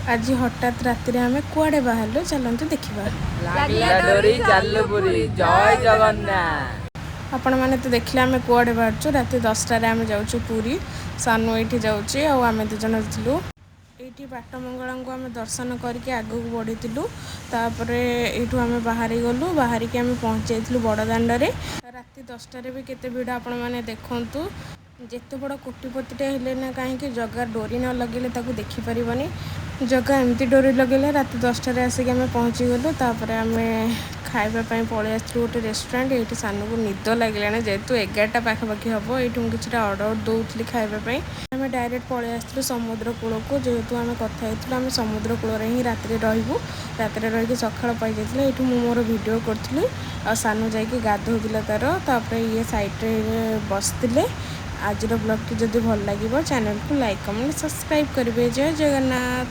आज हठात राति आम कुआडे बाहर चलते देखा आपण मैंने तो देखले आम कुआडे बाहर राति 10टार आम जाऊँ पुरी सानू ये जाऊँचे आम दुजन थी ये बाट मंगला को आम दर्शन करके आगू बढ़ीलु तापर यू आम बाहरी गलु बाहर की आम पहुँच जाइलु बड़दाण्डे राति 10टार भी केते भिड़ आपण मैंने देखूँ जिते बड़ कोटिपतिटे हेले ना कहीं जगह डोरी न लगे देखिपारनी जगह एमती डोरी लगे रात 10टार आसिक आम पहुँची गलु तापर आम खावाई पलि आसलु गोटे रेस्टोरेंट ये सानू को निद लगे जेहेतु 11टा पाखापाखि हम ये किसी अर्डर दूसरी खावाई आम डायरेक्ट पलि आसलु समुद्र कूल को जेहेतु आम कथा आम समुद्र कूल ही रात रही रही सकाल पाई जाइए ये मोर वीडियो करी आ सानू जाकि गाधोला तार ये सैड्रे बसते आज ब्लॉग टी जदि भल लगे चैनल को लाइक कमेंट सब्सक्राइब करेंगे। जय जगन्नाथ।